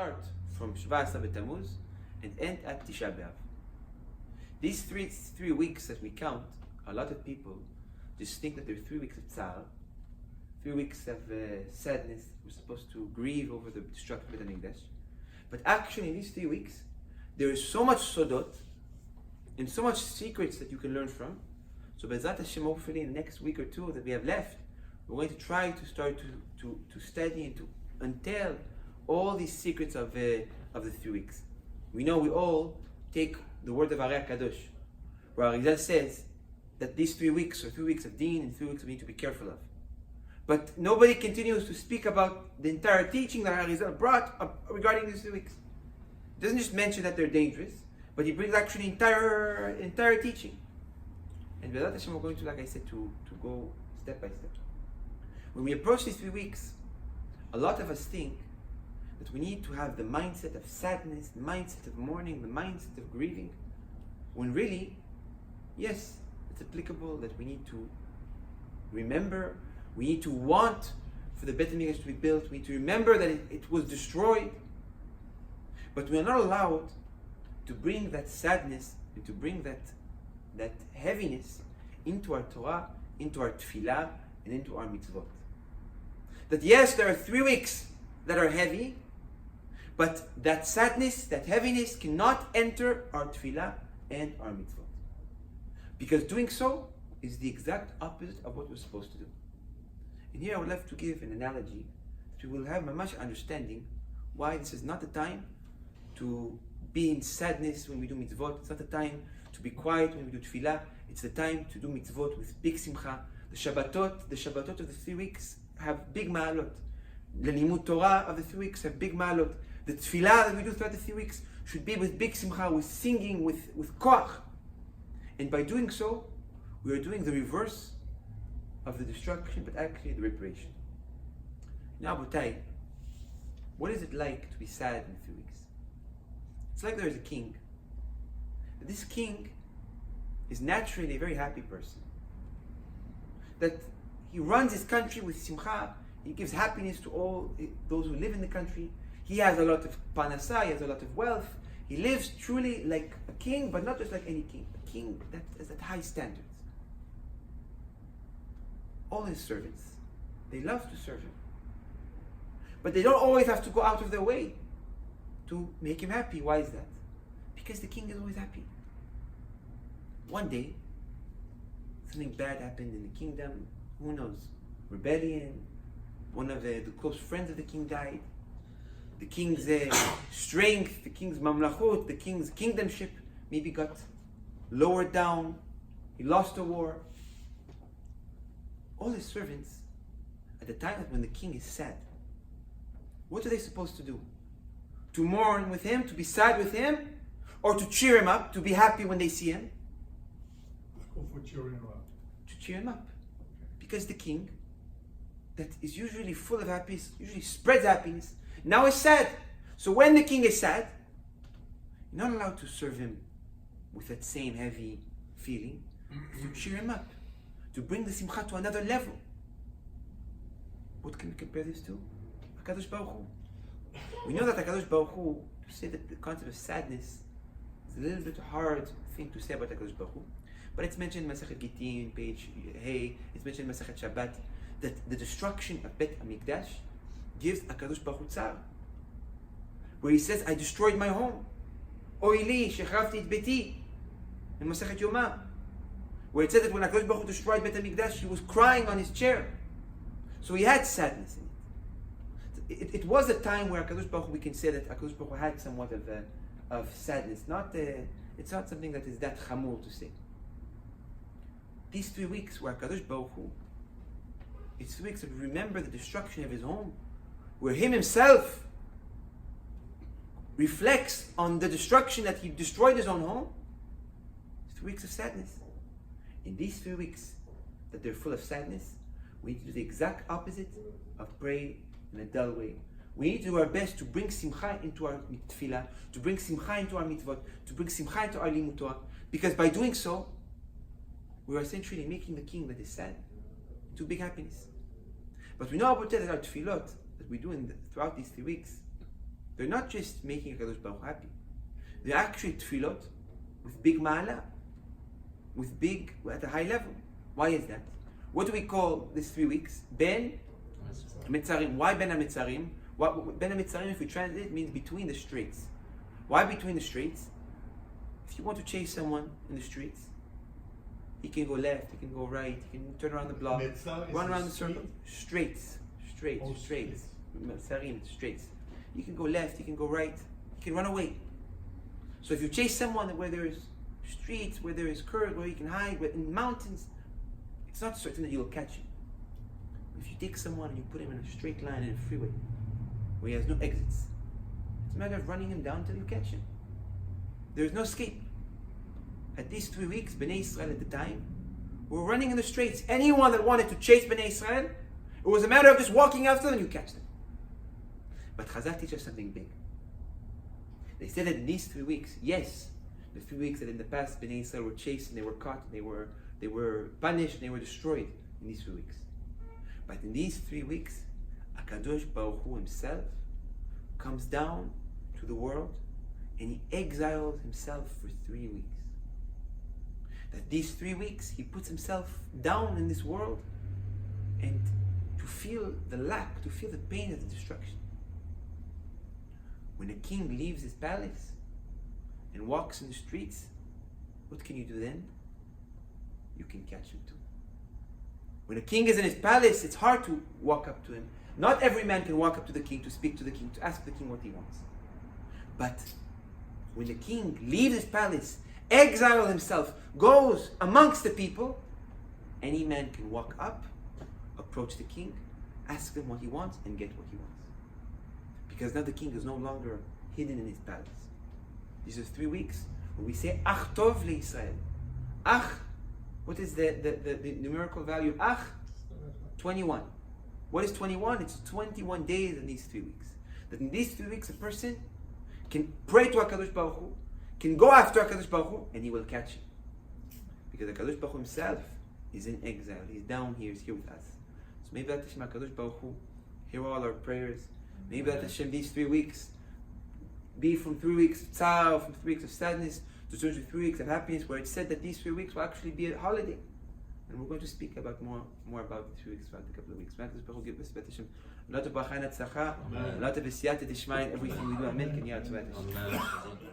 start from Shvat B'Tammuz and end at Tisha B'Av. These three weeks that we count, a lot of people just think that there are 3 weeks of tzar, 3 weeks of sadness. We're supposed to grieve over the destruction of Beit HaMikdash. But actually, in these 3 weeks, there is so much sodot and so much secrets that you can learn from. So Be'ezrat Hashem, hopefully in the next week or two that we have left, we're going to try to start to study and to unveil all these secrets of the 3 weeks. We know we all take the word of Arei HaKadosh, where our exile says that these 3 weeks are 3 weeks of deen and 3 weeks we need to be careful of. But nobody continues to speak about the entire teaching that Arizal brought up regarding these 3 weeks. He doesn't just mention that they're dangerous, but he brings actually entire teaching. And Be'ezrat Hashem, we're going to, like I said, to go step by step. When we approach these 3 weeks, a lot of us think that we need to have the mindset of sadness, the mindset of mourning, the mindset of grieving, when really, yes, it's applicable that we need to remember, we need to want for the Beit HaMikdash to be built, we need to remember that it was destroyed, but we are not allowed to bring that sadness and to bring that heaviness into our Torah, into our tefillah, and into our mitzvot. That yes, there are 3 weeks that are heavy, but that sadness, that heaviness cannot enter our tefillah and our mitzvot. Because doing so is the exact opposite of what we're supposed to do. And here I would like to give an analogy that we will have a much understanding why this is not the time to be in sadness when we do mitzvot. It's not the time to be quiet when we do tefillah. It's the time to do mitzvot with big simcha. The Shabbatot of the 3 weeks have big ma'alot. The limud Torah of the 3 weeks have big ma'alot. The tefillah that we do throughout the 3 weeks should be with big simcha, with singing, with koach. And by doing so, we are doing the reverse of the destruction, but actually the reparation. Now, Botai, what is it like to be sad in 3 weeks? It's like there is a king. This king is naturally a very happy person. That he runs his country with simcha, he gives happiness to all those who live in the country. He has a lot of panasa, he has a lot of wealth. He lives truly like a king, but not just like any king. A king that is at high standards. All his servants, they love to serve him. But they don't always have to go out of their way to make him happy. Why is that? Because the king is always happy. One day, something bad happened in the kingdom. Who knows? Rebellion. One of the close friends of the king died. The king's strength, the king's mamlachut, the king's kingdomship maybe got lowered down. He lost a war. All his servants, at the time when the king is sad, what are they supposed to do? To mourn with him, to be sad with him, or to cheer him up, to be happy when they see him? Go for cheering him up. To cheer him up. Because the king, that is usually full of happiness, usually spreads happiness, now is sad. So when the king is sad, you're not allowed to serve him with that same heavy feeling. To cheer him up, to bring the simcha to another level. What can we compare this to? HaKadosh Baruch Hu. We know that HaKadosh Baruch Hu, to say that the concept of sadness is a little bit hard thing to say about HaKadosh Baruch Hu. But it's mentioned in Masechet Gittin, page Hey, it's mentioned in Masechet Shabbat, that the destruction of Beit HaMikdash gives HaKadosh Baruch Hu tzar. Where he says, I destroyed my home. Oy li, shechavti et beti. In Masechet Yomah. Where it said that when HaKadosh Baruch Hu destroyed Beit HaMikdash, he was crying on his chair. So he had sadness in it. It was a time where HaKadosh Baruch Hu, we can say that HaKadosh Baruch Hu had somewhat of sadness. It's not something that is that chamur to say. These 3 weeks where HaKadosh Baruch Hu, it's 3 weeks of remember the destruction of his home, where him himself reflects on the destruction that he destroyed his own home. It's 3 weeks of sadness. In these 3 weeks that they're full of sadness, we need to do the exact opposite of pray in a dull way. We need to do our best to bring simcha into our tefillah, to bring simcha into our mitzvot, to bring simcha into our limud Torah, because by doing so, we are essentially making the king that is sad into big happiness. But we know about that our tefillot that we do throughout these 3 weeks, they're not just making HaKadosh Baruch Hu happy. They're actually tefillot with big ma'ala, at a high level. Why is that? What do we call these 3 weeks? Ben Mitzarim. Why Ben HaMitzarim? Ben HaMitzarim, if we translate it, means between the streets. Why between the streets? If you want to chase someone in the streets, he can go left, he can go right, he can turn around the block, run around the circle. Streets. Mitzarim, streets. You can go left, you can go right, you can run away. So if you chase someone where there is streets, where there is curves, where you can hide, where in mountains, it's not certain that you will catch him. If you take someone and you put him in a straight line in a freeway, where he has no exits, it's a matter of running him down until you catch him. There is no escape. At these 3 weeks, Bnei Israel at the time were running in the streets. Anyone that wanted to chase Bnei Israel, it was a matter of just walking after them and you catch them. But Chazal teaches something big. They said that in these 3 weeks, yes, the 3 weeks that in the past Bnei Israel were chased and they were caught, and they were punished, and they were destroyed in these 3 weeks. But in these 3 weeks, HaKadosh Baruch Hu himself comes down to the world and he exiles himself for 3 weeks. That these 3 weeks he puts himself down in this world and to feel the lack, to feel the pain of the destruction. When a king leaves his palace and walks in the streets, what can you do then? You can catch him too. When a king is in his palace, it's hard to walk up to him. Not every man can walk up to the king, to speak to the king, to ask the king what he wants. But when the king leaves his palace, exiles himself, goes amongst the people, any man can walk up, approach the king, ask him what he wants, and get what he wants. Because now the king is no longer hidden in his palace. These are 3 weeks when we say Ach Tov LeYisrael. Ach, what is the numerical value of Ach? 21. What is 21? It's 21 days in these 3 weeks. That in these 3 weeks a person can pray to HaKadosh Baruch Hu, can go after HaKadosh Baruch Hu, and he will catch him. Because HaKadosh Baruch Hu himself is in exile. He's down here, he's here with us. So maybe that Hashem HaKadosh Baruch Hu hear all our prayers. Maybe that Hashem these 3 weeks be from 3 weeks of tzar, from 3 weeks of sadness, to turn to 3 weeks of happiness, where it's said that these 3 weeks will actually be a holiday. And we're going to speak about more about the 3 weeks throughout a couple of weeks. May HaKadosh Baruch Hu give us Hashem a lot of bracha and tzlacha, a lot of esiyata d'ishmael, everything we do. Amen.